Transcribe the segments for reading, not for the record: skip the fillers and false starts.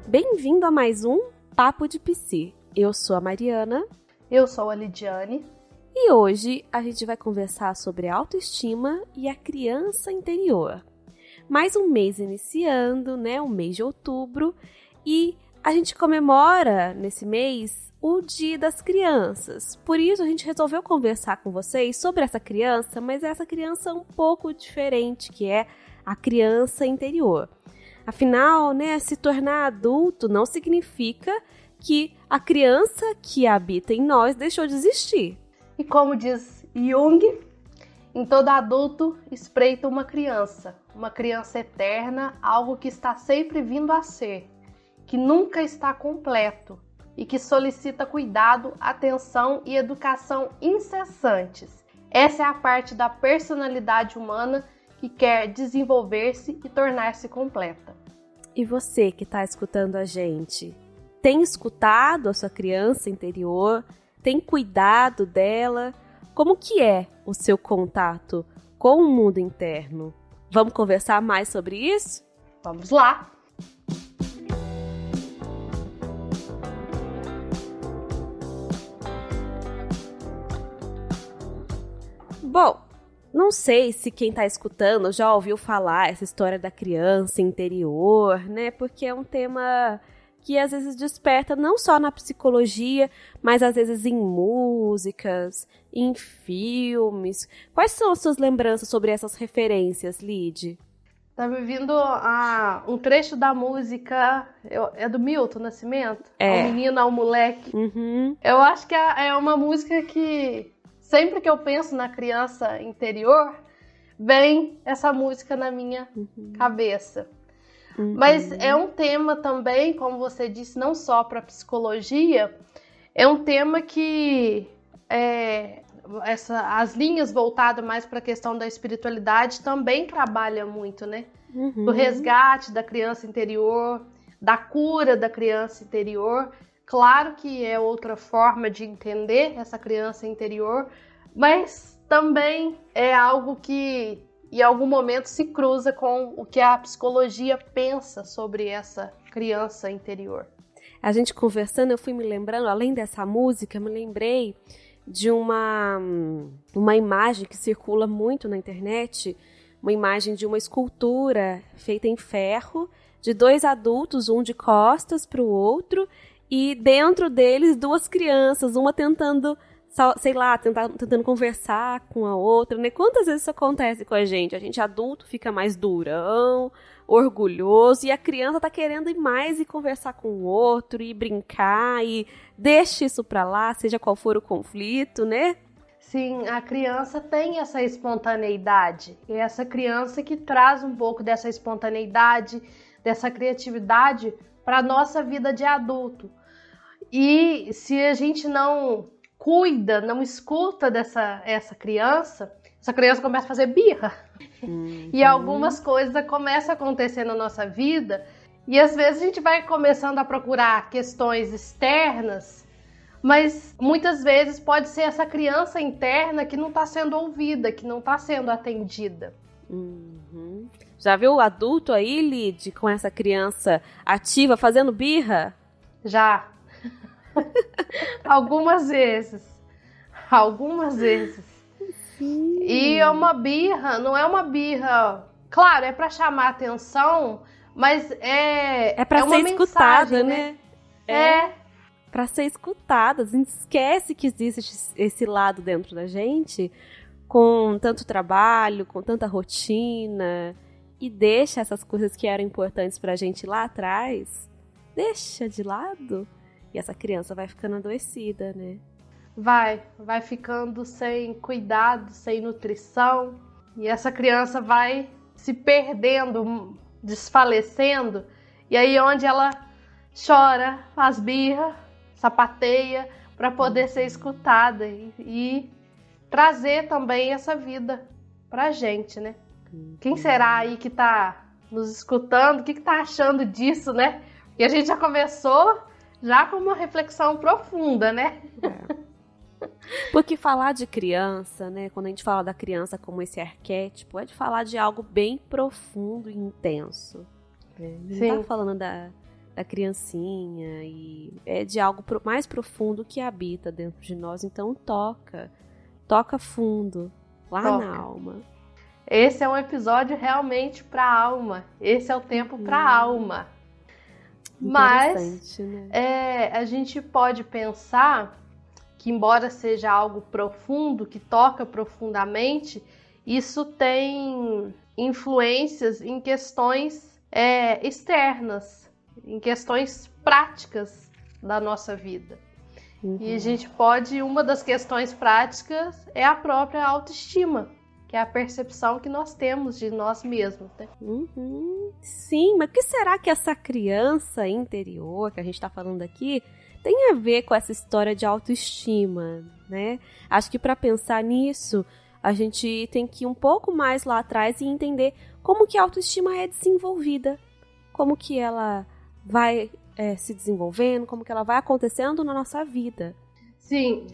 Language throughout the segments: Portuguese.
Bem-vindo a mais um Papo de Psi. Eu sou a Mariana. Eu sou a Lidiane. E hoje a gente vai conversar sobre autoestima e a criança interior. Mais um mês iniciando, né? O mês de outubro. E a gente comemora nesse mês o Dia das Crianças. Por isso a gente resolveu conversar com vocês sobre essa criança, mas essa criança um pouco diferente, que é a criança interior. Afinal, né, se tornar adulto não significa que a criança que habita em nós deixou de existir. E como diz Jung, em todo adulto espreita uma criança eterna, algo que está sempre vindo a ser, que nunca está completo e que solicita cuidado, atenção e educação incessantes. Essa é a parte da personalidade humana que quer desenvolver-se e tornar-se completa. E você que está escutando a gente, tem escutado a sua criança interior? Tem cuidado dela? Como que é o seu contato com o mundo interno? Vamos conversar mais sobre isso? Vamos lá! Bom, não sei se quem está escutando já ouviu falar essa história da criança interior, né? Porque é um tema que às vezes desperta não só na psicologia, mas às vezes em músicas, em filmes. Quais são as suas lembranças sobre essas referências, Lid? Tá me vindo um trecho da música, é do Milton Nascimento? É. Ao menino, ao moleque. Uhum. Eu acho que é uma música que, sempre que eu penso na criança interior, vem essa música na minha cabeça. Uhum. Mas é um tema também, como você disse, não só para psicologia, é um tema que as linhas voltadas mais para a questão da espiritualidade também trabalham muito, né? Uhum. Do resgate da criança interior, da cura da criança interior. Claro que é outra forma de entender essa criança interior, mas também é algo que em algum momento se cruza com o que a psicologia pensa sobre essa criança interior. A gente conversando, eu fui me lembrando, além dessa música, me lembrei de uma imagem que circula muito na internet, uma imagem de uma escultura feita em ferro, de dois adultos, um de costas para o outro, e dentro deles duas crianças, uma tentando, sei lá, tentando conversar com a outra, né? Quantas vezes isso acontece com a gente adulto fica mais durão, orgulhoso, e a criança tá querendo ir mais e conversar com o outro, e brincar, e deixa isso pra lá, seja qual for o conflito, né? Sim, a criança tem essa espontaneidade, e essa criança que traz um pouco dessa espontaneidade, dessa criatividade para a nossa vida de adulto. E se a gente não cuida, não escuta essa criança começa a fazer birra. Uhum. E algumas coisas começam a acontecer na nossa vida, e às vezes a gente vai começando a procurar questões externas, mas muitas vezes pode ser essa criança interna que não está sendo ouvida, que não está sendo atendida. Uhum. Já viu o adulto aí, Lid, com essa criança ativa fazendo birra? Já. Algumas vezes. Sim. E é uma birra, não é uma birra, claro, é para chamar atenção, mas é para ser escutada, né? Para ser escutada. A gente esquece que existe esse lado dentro da gente, com tanto trabalho, com tanta rotina, e deixa essas coisas que eram importantes pra gente lá atrás, deixa de lado, e essa criança vai ficando adoecida, né? Vai ficando sem cuidado, sem nutrição, e essa criança vai se perdendo, desfalecendo, e aí onde ela chora, faz birra, sapateia, para poder ser escutada e trazer também essa vida pra gente, né? Quem será aí que tá nos escutando? O que tá achando disso, né? E a gente já começou já com uma reflexão profunda, né? Porque falar de criança, né? Quando a gente fala da criança como esse arquétipo, é de falar de algo bem profundo e intenso. Não tá falando da criancinha e é de algo mais profundo que habita dentro de nós. Então toca fundo, lá na alma. Esse é um episódio realmente para a alma. Esse é o tempo para a alma. Mas né? A gente pode pensar que, embora seja algo profundo, que toca profundamente, isso tem influências em questões externas, em questões práticas da nossa vida. E a gente uma das questões práticas é a própria autoestima, que é a percepção que nós temos de nós mesmos, né? Sim, mas o que será que essa criança interior que a gente está falando aqui tem a ver com essa história de autoestima, né? Acho que para pensar nisso, a gente tem que ir um pouco mais lá atrás e entender como que a autoestima é desenvolvida, como que ela vai se desenvolvendo, como que ela vai acontecendo na nossa vida. Sim,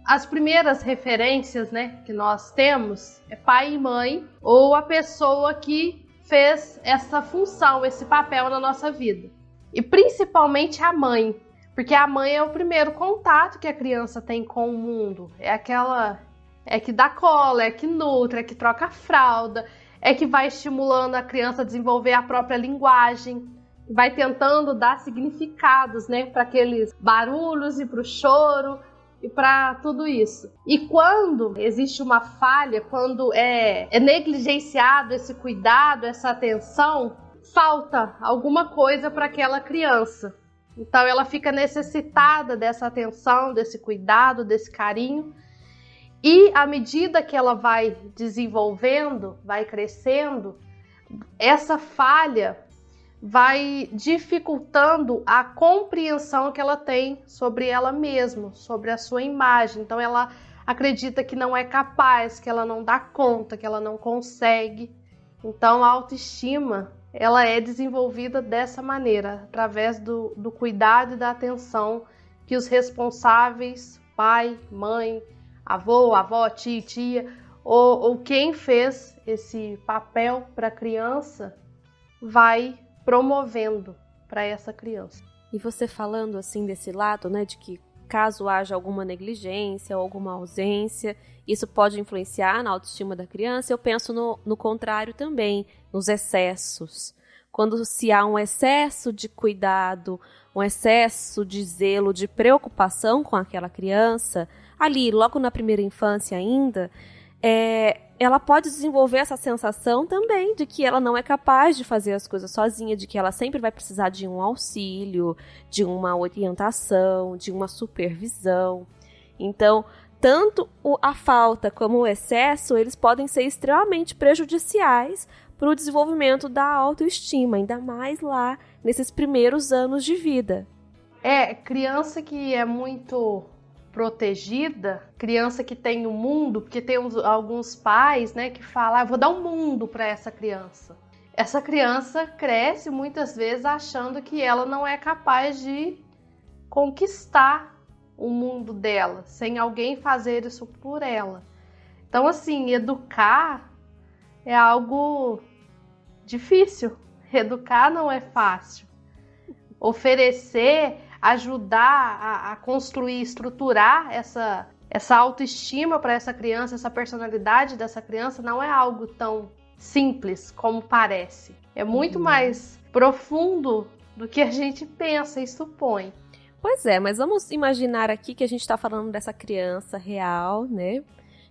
as primeiras referências, né, que nós temos é pai e mãe, ou a pessoa que fez essa função, esse papel na nossa vida. E principalmente a mãe, porque a mãe é o primeiro contato que a criança tem com o mundo. É que dá cola, é que nutre, é que troca a fralda, é que vai estimulando a criança a desenvolver a própria linguagem, vai tentando dar significados, né, para aqueles barulhos e para o choro, e para tudo isso. E quando existe uma falha, quando é negligenciado esse cuidado, essa atenção, falta alguma coisa para aquela criança. Então ela fica necessitada dessa atenção, desse cuidado, desse carinho. E à medida que ela vai desenvolvendo, vai crescendo, essa falha vai dificultando a compreensão que ela tem sobre ela mesma, sobre a sua imagem. Então ela acredita que não é capaz, que ela não dá conta, que ela não consegue. Então a autoestima, ela é desenvolvida dessa maneira, através do cuidado e da atenção que os responsáveis, pai, mãe, avô, avó, tio, tia, ou quem fez esse papel para a criança, vai promovendo para essa criança. E você falando assim desse lado, né, de que caso haja alguma negligência ou alguma ausência, isso pode influenciar na autoestima da criança, eu penso no contrário também, nos excessos. Quando se há um excesso de cuidado, um excesso de zelo, de preocupação com aquela criança, ali, logo na primeira infância ainda, ela pode desenvolver essa sensação também de que ela não é capaz de fazer as coisas sozinha, de que ela sempre vai precisar de um auxílio, de uma orientação, de uma supervisão. Então, tanto a falta como o excesso, eles podem ser extremamente prejudiciais para o desenvolvimento da autoestima, ainda mais lá nesses primeiros anos de vida. Criança que é muito protegida, criança que tem o mundo, porque tem alguns pais, né, que falam, vou dar um mundo para essa criança. Essa criança cresce muitas vezes achando que ela não é capaz de conquistar o mundo dela, sem alguém fazer isso por ela. Então, assim, educar é algo difícil. Educar não é fácil. Oferecer, ajudar a construir, estruturar essa autoestima para essa criança, essa personalidade dessa criança, não é algo tão simples como parece. É muito mais profundo do que a gente pensa e supõe. Pois é, mas vamos imaginar aqui que a gente está falando dessa criança real, né?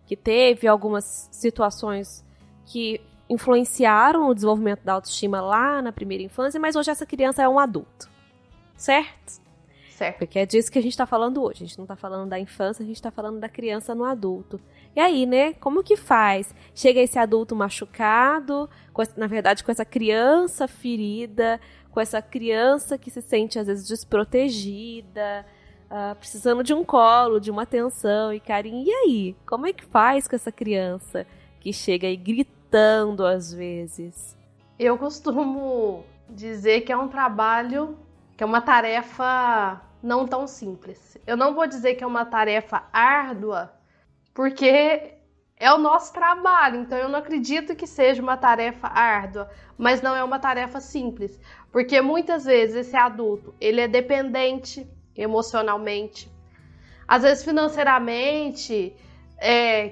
Que teve algumas situações que influenciaram o desenvolvimento da autoestima lá na primeira infância, mas hoje essa criança é um adulto, certo? Certo. Porque é disso que a gente está falando hoje. A gente não está falando da infância, a gente está falando da criança no adulto. E aí, né? Como que faz? Chega esse adulto machucado, na verdade, com essa criança ferida, com essa criança que se sente, às vezes, desprotegida, precisando de um colo, de uma atenção e carinho. E aí? Como é que faz com essa criança que chega aí gritando, às vezes? Eu costumo dizer que é um trabalho, que é uma tarefa não tão simples. Eu não vou dizer que é uma tarefa árdua, porque é o nosso trabalho. Então eu não acredito que seja uma tarefa árdua, mas não é uma tarefa simples, porque muitas vezes esse adulto, ele é dependente emocionalmente, às vezes financeiramente,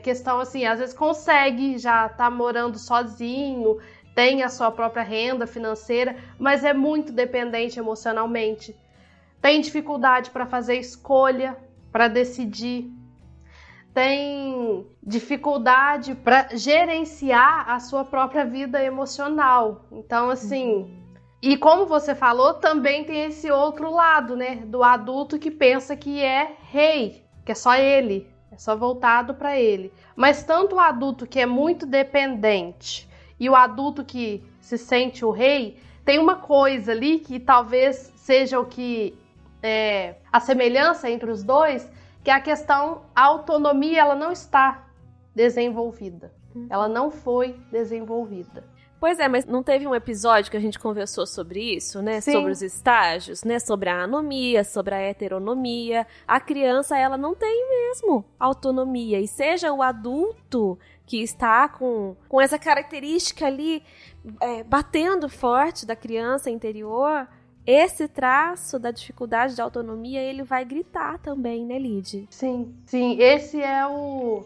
questão assim, às vezes consegue já tá morando sozinho, tem a sua própria renda financeira, mas é muito dependente emocionalmente. Tem dificuldade para fazer escolha, para decidir. Tem dificuldade para gerenciar a sua própria vida emocional. Então, assim, e como você falou, também tem esse outro lado, né? Do adulto que pensa que é rei, que é só ele, é só voltado para ele. Mas tanto o adulto que é muito dependente e o adulto que se sente o rei, tem uma coisa ali que talvez seja o que a semelhança entre os dois, que é a questão, a autonomia, ela não está desenvolvida. Ela não foi desenvolvida. Pois é, mas não teve um episódio que a gente conversou sobre isso, né? Sim. Sobre os estágios, né? Sobre a anomia, sobre a heteronomia. A criança, ela não tem mesmo autonomia. E seja o adulto que está com essa característica ali batendo forte da criança interior, esse traço da dificuldade de autonomia, ele vai gritar também, né, Lid? Sim, esse eu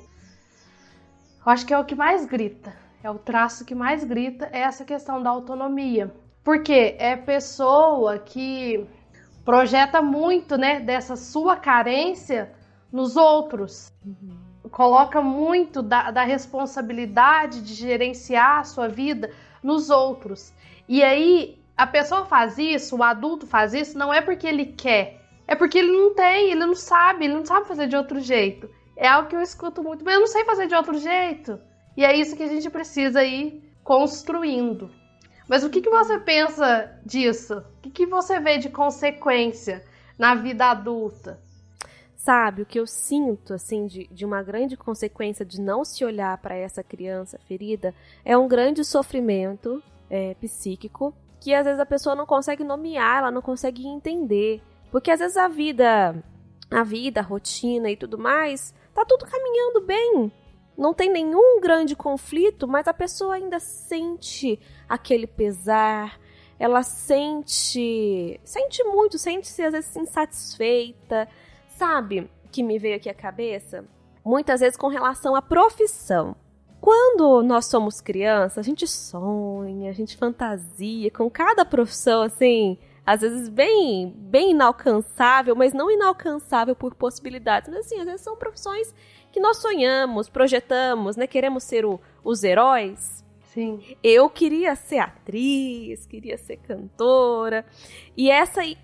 acho que é o que mais grita. É o traço que mais grita, é essa questão da autonomia. Porque é pessoa que projeta muito, né, dessa sua carência nos outros. Coloca muito da responsabilidade de gerenciar a sua vida nos outros. E aí, a pessoa faz isso, o adulto faz isso, não é porque ele quer. É porque ele não tem, ele não sabe fazer de outro jeito. É algo que eu escuto muito, mas eu não sei fazer de outro jeito. E é isso que a gente precisa ir construindo. Mas o que você pensa disso? O que você vê de consequência na vida adulta? Sabe, o que eu sinto, assim, de uma grande consequência de não se olhar para essa criança ferida é um grande sofrimento psíquico, que às vezes a pessoa não consegue nomear, ela não consegue entender. Porque às vezes a vida, a rotina e tudo mais, tá tudo caminhando bem. Não tem nenhum grande conflito, mas a pessoa ainda sente aquele pesar, ela sente muito, sente-se às vezes insatisfeita. Sabe o que me veio aqui à cabeça? Muitas vezes com relação à profissão. Quando nós somos crianças, a gente sonha, a gente fantasia com cada profissão, assim, às vezes bem inalcançável, mas não inalcançável por possibilidades. Mas assim, às vezes são profissões que nós sonhamos, projetamos, né? Queremos ser os heróis. Sim. Eu queria ser atriz, queria ser cantora. E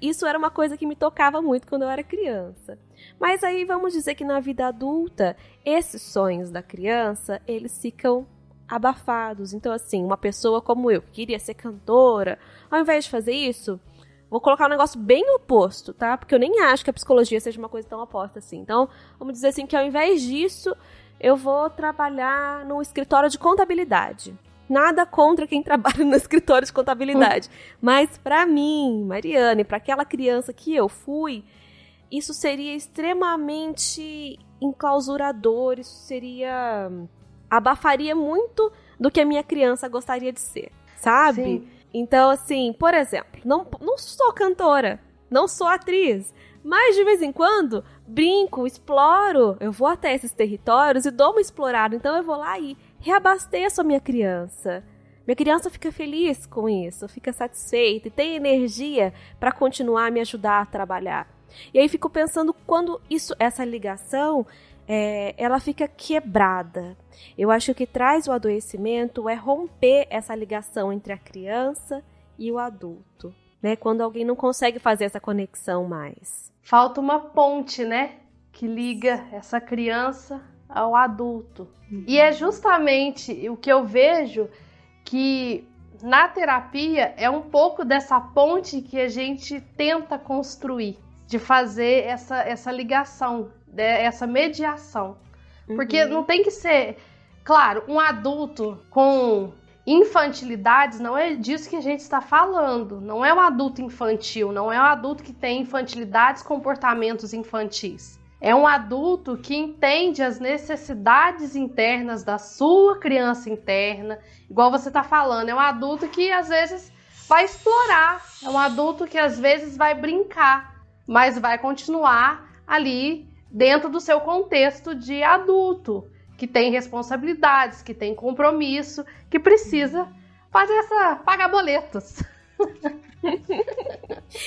isso era uma coisa que me tocava muito quando eu era criança. Mas aí vamos dizer que na vida adulta, esses sonhos da criança, eles ficam abafados. Então assim, uma pessoa como eu, que queria ser cantora, ao invés de fazer isso, vou colocar um negócio bem oposto, tá? Porque eu nem acho que a psicologia seja uma coisa tão oposta assim. Então, vamos dizer assim que ao invés disso, eu vou trabalhar num escritório de contabilidade. Nada contra quem trabalha no escritório de contabilidade. Mas para mim, Mariana, e para aquela criança que eu fui, isso seria extremamente enclausurador, abafaria muito do que a minha criança gostaria de ser, sabe? Sim. Então, assim, por exemplo, não sou cantora, não sou atriz, mas de vez em quando brinco, exploro, eu vou até esses territórios e dou uma explorada. Então eu vou lá e reabasteço a minha criança. Minha criança fica feliz com isso, fica satisfeita e tem energia para continuar a me ajudar a trabalhar. E aí fico pensando quando essa ligação ela fica quebrada. Eu acho que o que traz o adoecimento é romper essa ligação entre a criança e o adulto, né? Quando alguém não consegue fazer essa conexão mais. Falta uma ponte, né? Que liga essa criança ao adulto. E é justamente o que eu vejo que na terapia é um pouco dessa ponte que a gente tenta construir, de fazer essa ligação, essa mediação. Porque não tem que ser... Claro, um adulto com infantilidades, não é disso que a gente está falando. Não é um adulto infantil, não é um adulto que tem infantilidades, comportamentos infantis. É um adulto que entende as necessidades internas da sua criança interna, igual você está falando. É um adulto que às vezes vai explorar, é um adulto que às vezes vai brincar, mas vai continuar ali dentro do seu contexto de adulto, que tem responsabilidades, que tem compromisso, que precisa pagar boletos.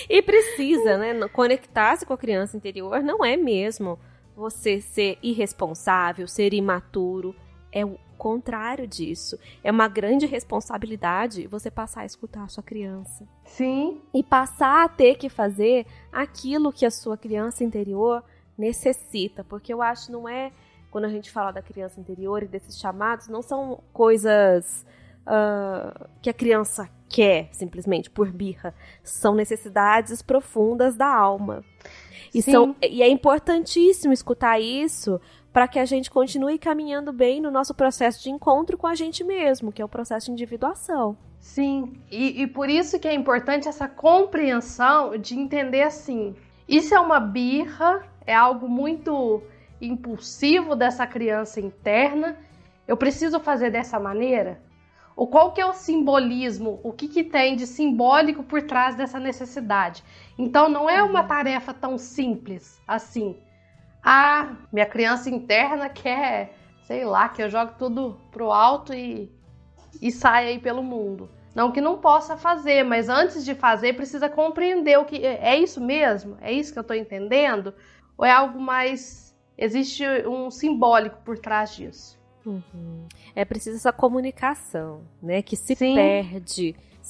E precisa, né? Conectar-se com a criança interior não é mesmo você ser irresponsável, ser imaturo. É o contrário disso. É uma grande responsabilidade você passar a escutar a sua criança. Sim. E passar a ter que fazer aquilo que a sua criança interior necessita. Porque eu acho que não é, quando a gente fala da criança interior e desses chamados, não são coisas que a criança quer, simplesmente, por birra. São necessidades profundas da alma. E é importantíssimo escutar isso para que a gente continue caminhando bem no nosso processo de encontro com a gente mesmo, que é o processo de individuação. Sim, e por isso que é importante essa compreensão de entender assim, isso é uma birra, é algo muito impulsivo dessa criança interna, eu preciso fazer dessa maneira? Ou qual que é o simbolismo, o que tem de simbólico por trás dessa necessidade? Então não é uma tarefa tão simples assim. Ah, minha criança interna quer, sei lá, que eu jogue tudo pro alto e saia aí pelo mundo. Não que não possa fazer, mas antes de fazer precisa compreender o que é isso mesmo? É isso que eu estou entendendo? Ou é algo mais... Existe um simbólico por trás disso? Uhum. É preciso essa comunicação, né? Que se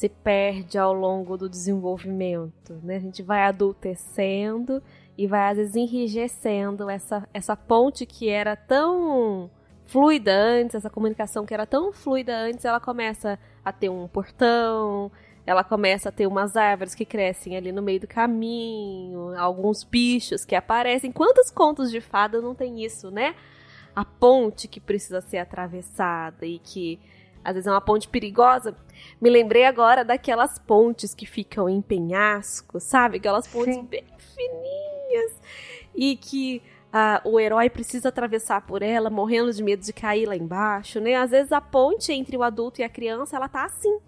perde ao longo do desenvolvimento, né? A gente vai adultecendo e vai às vezes enrijecendo essa ponte que era tão fluida antes, essa comunicação que era tão fluida antes, ela começa a ter um portão, ela começa a ter umas árvores que crescem ali no meio do caminho, alguns bichos que aparecem. Quantos contos de fada não tem isso, né? A ponte que precisa ser atravessada e que às vezes é uma ponte perigosa. Me lembrei agora daquelas pontes que ficam em penhasco, sabe? Aquelas pontes bem fininhas e que o herói precisa atravessar por ela, morrendo de medo de cair lá embaixo, né? Às vezes a ponte entre o adulto e a criança, ela tá assim,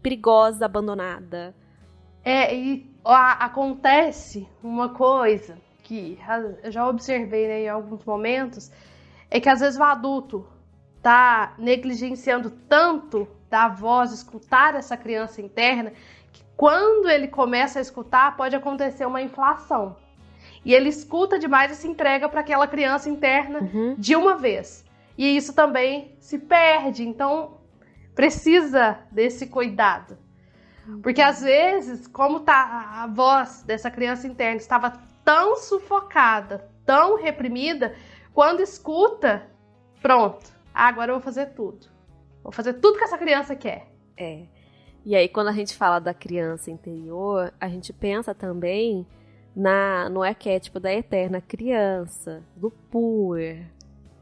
perigosa, abandonada. Acontece uma coisa que eu já observei, né, em alguns momentos, é que às vezes o adulto tá negligenciando tanto da voz, escutar essa criança interna, que quando ele começa a escutar, pode acontecer uma inflação. E ele escuta demais e se entrega para aquela criança interna de uma vez. E isso também se perde, então precisa desse cuidado. Porque às vezes, como tá a voz dessa criança interna estava tão sufocada, tão reprimida, quando escuta, pronto, agora eu vou fazer tudo. Vou fazer tudo que essa criança quer. E aí, quando a gente fala da criança interior, a gente pensa também no arquétipo da eterna criança, do puer,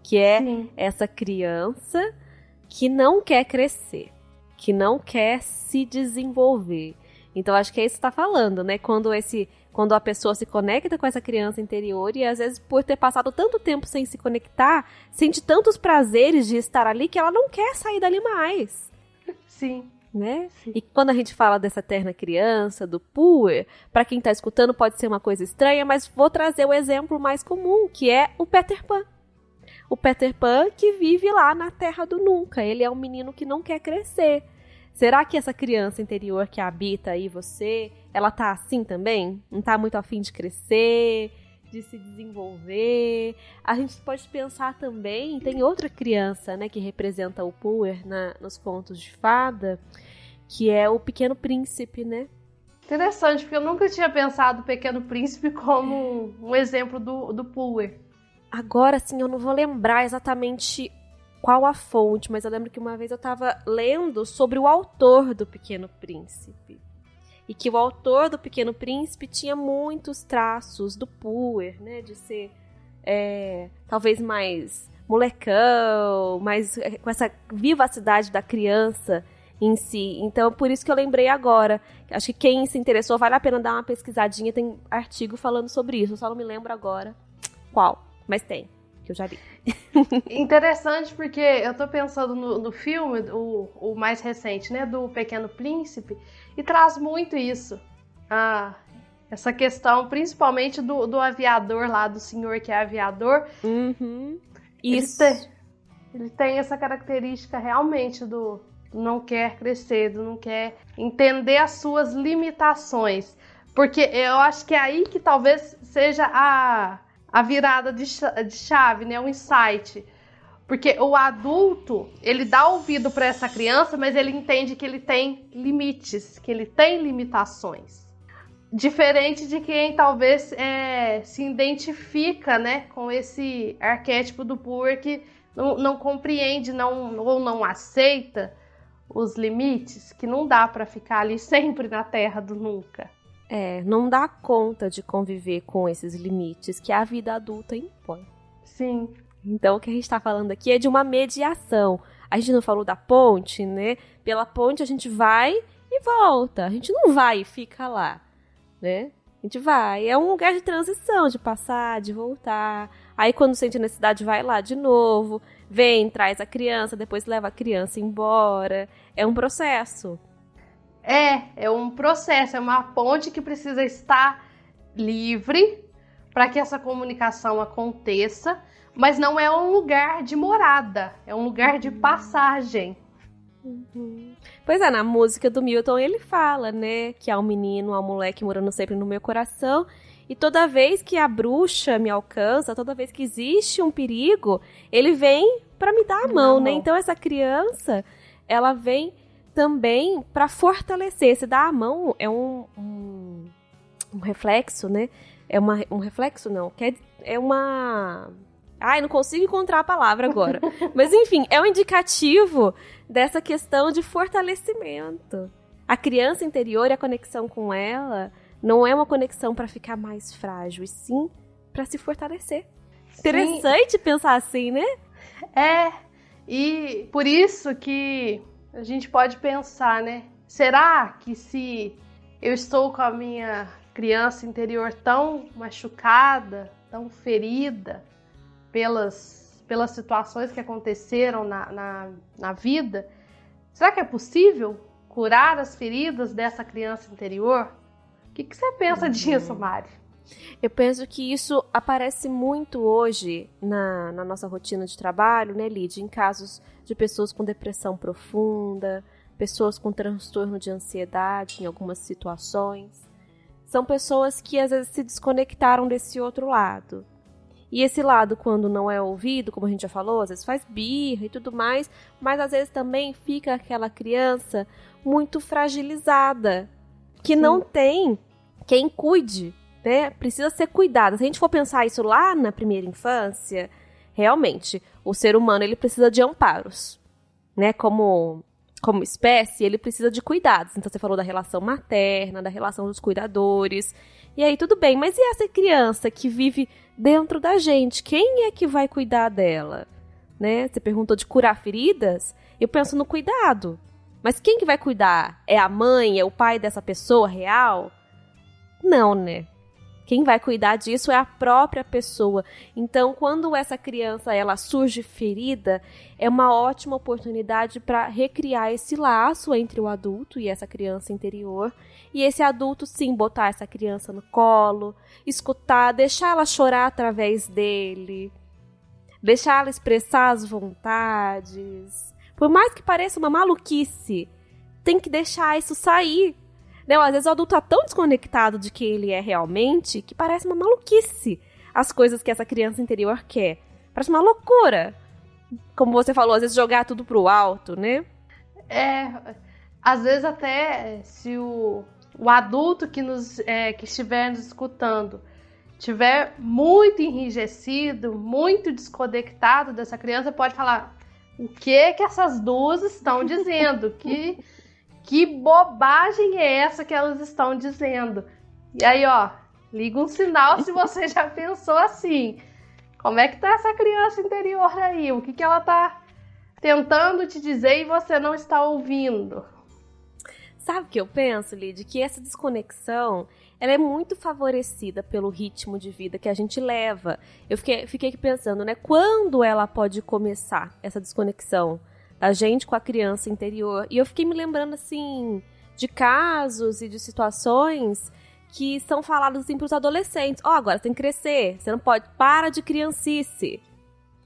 que é essa criança que não quer crescer, que não quer se desenvolver. Então, acho que é isso que você está falando, né? Quando a pessoa se conecta com essa criança interior e às vezes por ter passado tanto tempo sem se conectar, sente tantos prazeres de estar ali que ela não quer sair dali mais. Sim. Né? Sim. E quando a gente fala dessa eterna criança, do puer, para quem está escutando pode ser uma coisa estranha, mas vou trazer o exemplo mais comum, que é o Peter Pan. O Peter Pan que vive lá na Terra do Nunca. Ele é um menino que não quer crescer. Será que essa criança interior que habita aí você, ela tá assim também? Não tá muito afim de crescer, de se desenvolver? A gente pode pensar também, tem outra criança, né, que representa o puer nos contos de fada, que é o Pequeno Príncipe, né? Interessante, porque eu nunca tinha pensado o Pequeno Príncipe como um exemplo do puer. Agora, sim, eu não vou lembrar exatamente qual a fonte, mas eu lembro que uma vez eu estava lendo sobre o autor do Pequeno Príncipe. E que o autor do Pequeno Príncipe tinha muitos traços do puer, né? De ser talvez mais molecão, mais com essa vivacidade da criança em si. Então, por isso que eu lembrei agora. Acho que quem se interessou, vale a pena dar uma pesquisadinha. Tem artigo falando sobre isso, eu só não me lembro agora qual, mas tem, que eu já vi. Interessante porque eu tô pensando no filme, o mais recente, né, do Pequeno Príncipe, e traz muito isso. Essa questão, principalmente do aviador lá, do senhor que é aviador. Uhum. Isso. Ele tem essa característica realmente do não quer crescer, do não quer entender as suas limitações. Porque eu acho que é aí que talvez seja a virada de chave, né? O insight. Porque o adulto, ele dá ouvido para essa criança, mas ele entende que ele tem limites, que ele tem limitações. Diferente de quem talvez se identifica, né, com esse arquétipo do Puer que não compreende ou não aceita os limites, que não dá para ficar ali sempre na terra do nunca. Não dá conta de conviver com esses limites que a vida adulta impõe. Sim. Então, o que a gente está falando aqui é de uma mediação. A gente não falou da ponte, né? Pela ponte a gente vai e volta. A gente não vai e fica lá, né? A gente vai. É um lugar de transição, de passar, de voltar. Aí, quando sente necessidade, vai lá de novo. Vem, traz a criança, depois leva a criança embora. É um processo. É um processo, é uma ponte que precisa estar livre para que essa comunicação aconteça, mas não é um lugar de morada, é um lugar de passagem. Uhum. Pois é, na música do Milton ele fala, né, que há um menino, há um moleque morando sempre no meu coração, e toda vez que a bruxa me alcança, toda vez que existe um perigo, ele vem para me dar a mão, né? Então essa criança, ela vem também para fortalecer. Se dar a mão é um reflexo, né? Um reflexo, não. É uma... Ai, não consigo encontrar a palavra agora. Mas, enfim, é um indicativo dessa questão de fortalecimento. A criança interior e a conexão com ela não é uma conexão para ficar mais frágil, e sim para se fortalecer. Sim. Interessante pensar assim, né? E por isso que a gente pode pensar, né? Será que se eu estou com a minha criança interior tão machucada, tão ferida pelas situações que aconteceram na vida, será que é possível curar as feridas dessa criança interior? O que você pensa disso, Mari? Eu penso que isso aparece muito hoje na nossa rotina de trabalho, né, Lídia? Em casos de pessoas com depressão profunda, pessoas com transtorno de ansiedade em algumas situações. São pessoas que às vezes se desconectaram desse outro lado. E esse lado, quando não é ouvido, como a gente já falou, às vezes faz birra e tudo mais, mas às vezes também fica aquela criança muito fragilizada, que não tem quem cuide, né? Precisa ser cuidada. Se a gente for pensar isso lá na primeira infância, realmente, o ser humano ele precisa de amparos, né? Como espécie, ele precisa de cuidados. Então, você falou da relação materna, da relação dos cuidadores. E aí, tudo bem. Mas e essa criança que vive dentro da gente? Quem é que vai cuidar dela? Né? Você perguntou de curar feridas? Eu penso no cuidado. Mas quem que vai cuidar? É a mãe? É o pai dessa pessoa real? Não, né? Quem vai cuidar disso é a própria pessoa. Então, quando essa criança ela surge ferida, é uma ótima oportunidade para recriar esse laço entre o adulto e essa criança interior. E esse adulto, sim, botar essa criança no colo, escutar, deixar ela chorar através dele, deixar ela expressar as vontades. Por mais que pareça uma maluquice, tem que deixar isso sair. Não, às vezes o adulto tá tão desconectado de quem ele é realmente que parece uma maluquice as coisas que essa criança interior quer. Parece uma loucura. Como você falou, às vezes jogar tudo pro alto, né? Às vezes até se o adulto que estiver nos escutando estiver muito enrijecido, muito desconectado dessa criança, pode falar: o que essas duas estão dizendo? Que bobagem é essa que elas estão dizendo? E aí, liga um sinal se você já pensou assim. Como é que tá essa criança interior aí? O que ela tá tentando te dizer e você não está ouvindo? Sabe o que eu penso, Lid? Que essa desconexão, ela é muito favorecida pelo ritmo de vida que a gente leva. Eu fiquei aqui pensando, né? Quando ela pode começar essa desconexão da gente com a criança interior? E eu fiquei me lembrando, assim, de casos e de situações que são falados assim para os adolescentes. Agora você tem que crescer, você não pode, para de criancice.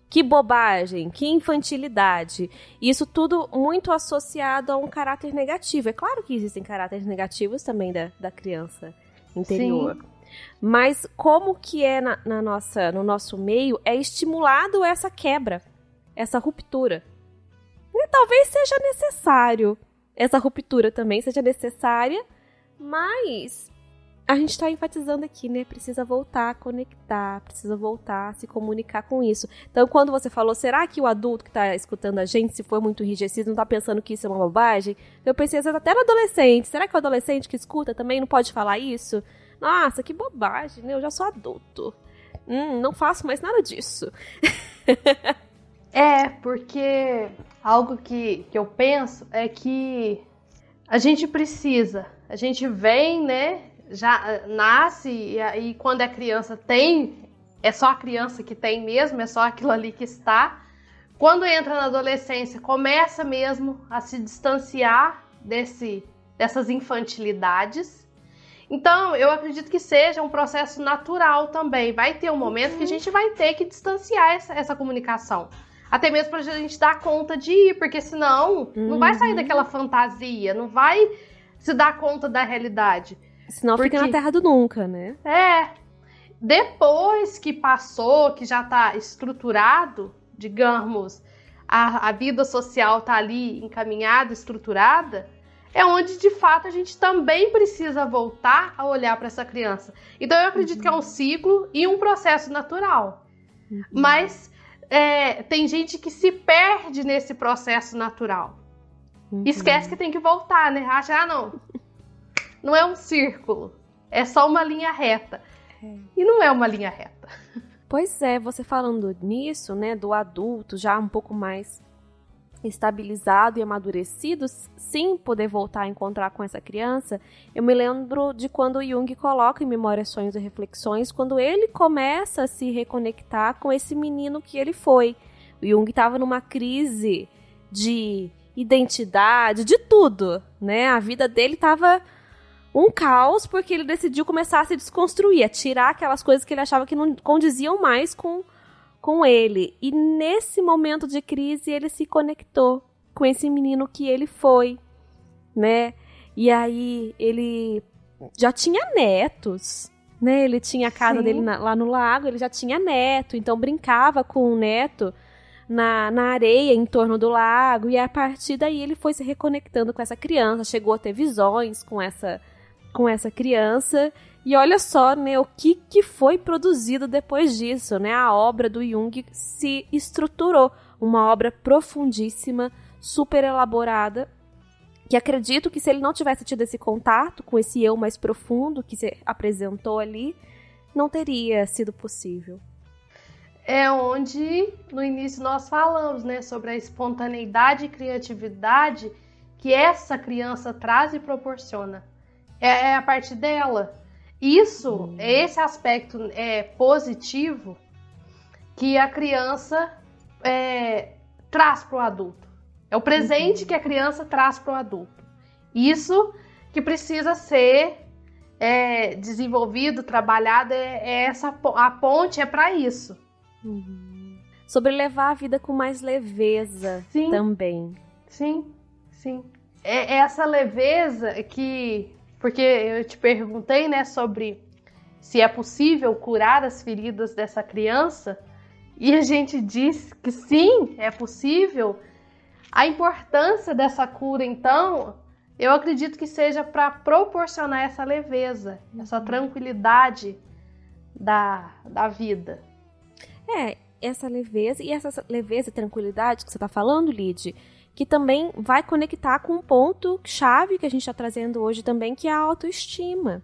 Que bobagem, que infantilidade. Isso tudo muito associado a um caráter negativo. É claro que existem caráteres negativos também da criança interior. Sim. Mas como que é no nosso meio, é estimulado essa quebra, essa ruptura. E talvez seja necessário, essa ruptura também seja necessária, mas a gente está enfatizando aqui, né? Precisa voltar a conectar, precisa voltar a se comunicar com isso. Então, quando você falou, será que o adulto que está escutando a gente, se for muito enrijecido, não está pensando que isso é uma bobagem? Eu pensei, às vezes, até no adolescente. Será que o adolescente que escuta também não pode falar isso? Nossa, que bobagem, né? Eu já sou adulto. Não faço mais nada disso. Porque algo que eu penso é que a gente precisa, a gente vem, né? Já nasce e quando é criança é só a criança que tem mesmo, é só aquilo ali que está. Quando entra na adolescência, começa mesmo a se distanciar dessas infantilidades. Então, eu acredito que seja um processo natural também. Vai ter um momento que a gente vai ter que distanciar essa comunicação. Até mesmo para a gente dar conta de ir, porque senão não vai sair daquela fantasia, não vai se dar conta da realidade. Senão fica na terra do nunca, né? Depois que passou, que já está estruturado, digamos, a vida social está ali encaminhada, estruturada, é onde de fato a gente também precisa voltar a olhar para essa criança. Então eu acredito que é um ciclo e um processo natural. Mas tem gente que se perde nesse processo natural. Esquece que tem que voltar, né? Acha, não é um círculo, é só uma linha reta. E não é uma linha reta. Pois é, você falando nisso, né, do adulto já um pouco mais estabilizado e amadurecido, sim, poder voltar a encontrar com essa criança, eu me lembro de quando o Jung coloca em Memórias, Sonhos e Reflexões, quando ele começa a se reconectar com esse menino que ele foi. O Jung estava numa crise de identidade, de tudo, né? A vida dele estava um caos, porque ele decidiu começar a se desconstruir, a tirar aquelas coisas que ele achava que não condiziam mais com ele. E nesse momento de crise, ele se conectou com esse menino que ele foi, né? E aí, ele já tinha netos, né? Ele tinha a casa dele lá no lago, ele já tinha neto, então brincava com o neto na areia em torno do lago, e a partir daí ele foi se reconectando com essa criança, chegou a ter visões com essa criança, e olha só, né, o que foi produzido depois disso, né, a obra do Jung se estruturou, uma obra profundíssima, super elaborada, que acredito que se ele não tivesse tido esse contato com esse eu mais profundo que se apresentou ali, não teria sido possível. É onde no início nós falamos, né, sobre a espontaneidade e criatividade que essa criança traz e proporciona. É a partir dela. Isso, esse aspecto positivo que a criança traz para o adulto. É o presente que a criança traz para o adulto. Isso que precisa ser desenvolvido, trabalhado, a ponte é para isso. Sobre levar a vida com mais leveza também. Sim. É essa leveza que... Porque eu te perguntei, né, sobre se é possível curar as feridas dessa criança, e a gente diz que sim, é possível. A importância dessa cura, então, eu acredito que seja para proporcionar essa leveza, essa tranquilidade da vida. Essa leveza e tranquilidade que você está falando, Lid, que também vai conectar com um ponto chave que a gente está trazendo hoje também, que é a autoestima.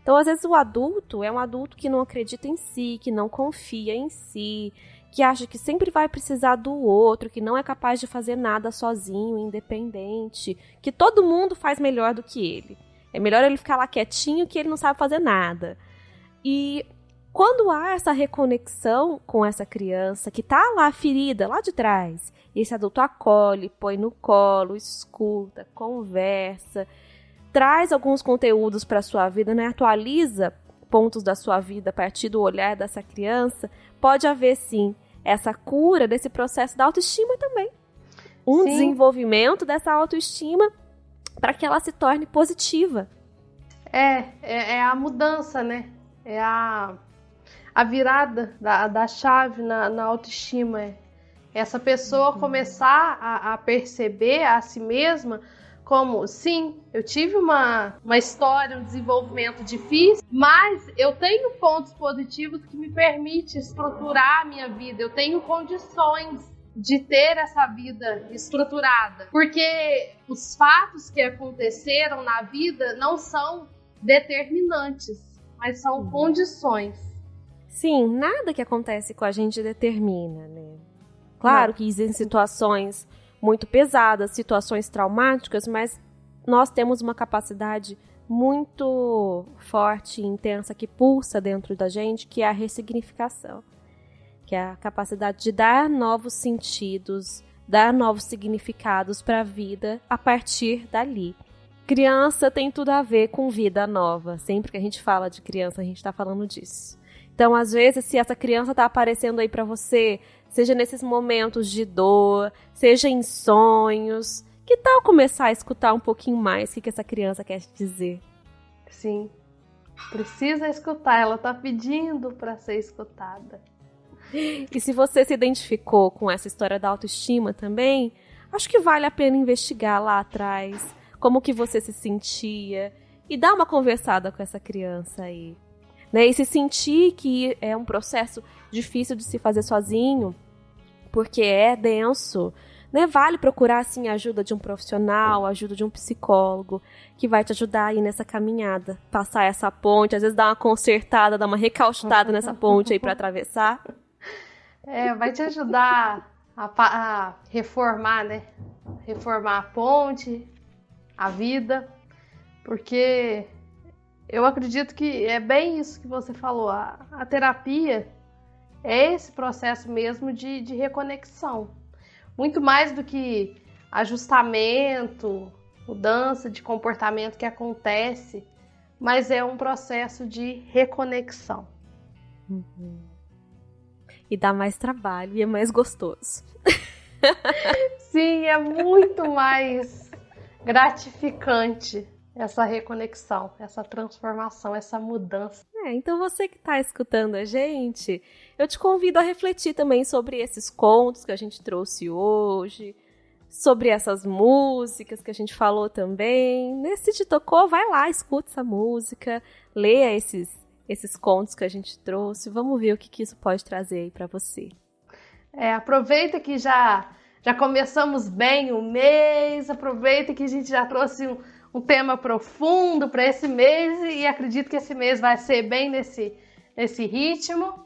Então, às vezes, o adulto é um adulto que não acredita em si, que não confia em si, que acha que sempre vai precisar do outro, que não é capaz de fazer nada sozinho, independente, que todo mundo faz melhor do que ele. É melhor ele ficar lá quietinho que ele não sabe fazer nada. E quando há essa reconexão com essa criança que tá lá ferida, lá de trás, e esse adulto acolhe, põe no colo, escuta, conversa, traz alguns conteúdos para a sua vida, né? Atualiza pontos da sua vida a partir do olhar dessa criança, pode haver sim essa cura desse processo da autoestima também. Um desenvolvimento dessa autoestima para que ela se torne positiva. É a mudança, né? É a virada da chave na autoestima. Essa pessoa começar a perceber a si mesma como, sim, eu tive uma história, um desenvolvimento difícil, mas eu tenho pontos positivos que me permitem estruturar a minha vida. Eu tenho condições de ter essa vida estruturada. Porque os fatos que aconteceram na vida não são determinantes, mas são condições. Sim, nada que acontece com a gente determina, né? Claro que existem situações muito pesadas, situações traumáticas, mas nós temos uma capacidade muito forte e intensa que pulsa dentro da gente, que é a ressignificação, que é a capacidade de dar novos sentidos, dar novos significados para a vida a partir dali. Criança tem tudo a ver com vida nova. Sempre que a gente fala de criança, a gente está falando disso. Então, às vezes, se essa criança está aparecendo aí para você, seja nesses momentos de dor, seja em sonhos, que tal começar a escutar um pouquinho mais o que essa criança quer te dizer? Sim, precisa escutar, ela está pedindo para ser escutada. E se você se identificou com essa história da autoestima também, acho que vale a pena investigar lá atrás como que você se sentia e dar uma conversada com essa criança aí. Né? E se sentir que é um processo difícil de se fazer sozinho, porque é denso, né? Vale procurar assim, a ajuda de um profissional, a ajuda de um psicólogo, que vai te ajudar aí nessa caminhada, passar essa ponte, às vezes dar uma consertada, dar uma recauchutada nessa ponte aí para atravessar. Vai te ajudar a reformar, né? Reformar a ponte, a vida, porque eu acredito que é bem isso que você falou. A terapia é esse processo mesmo de reconexão. Muito mais do que ajustamento, mudança de comportamento que acontece, mas é um processo de reconexão. E dá mais trabalho e é mais gostoso. Sim, é muito mais gratificante essa reconexão, essa transformação, essa mudança. Então você que está escutando a gente, eu te convido a refletir também sobre esses contos que a gente trouxe hoje, sobre essas músicas que a gente falou também. Se te tocou, vai lá, escuta essa música, leia esses contos que a gente trouxe, vamos ver o que isso pode trazer aí para você. Aproveita que já começamos bem o mês, aproveita que a gente já trouxe um tema profundo para esse mês e acredito que esse mês vai ser bem nesse ritmo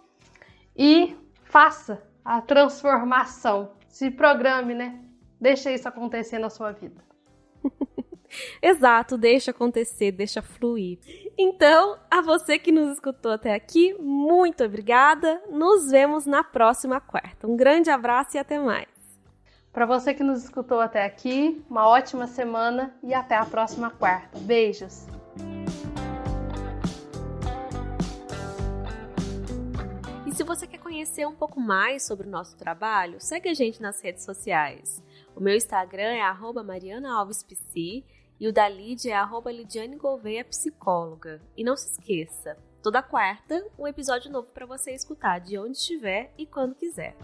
e faça a transformação, se programe, né? Deixa isso acontecer na sua vida. Exato, deixa acontecer, deixa fluir. Então, a você que nos escutou até aqui, muito obrigada. Nos vemos na próxima quarta. Um grande abraço e até mais. Para você que nos escutou até aqui, uma ótima semana e até a próxima quarta. Beijos! E se você quer conhecer um pouco mais sobre o nosso trabalho, segue a gente nas redes sociais. O meu Instagram é @marianaalvespc e o da Lídia é @lidianegouveia_psicóloga. E não se esqueça, toda quarta um episódio novo para você escutar de onde estiver e quando quiser.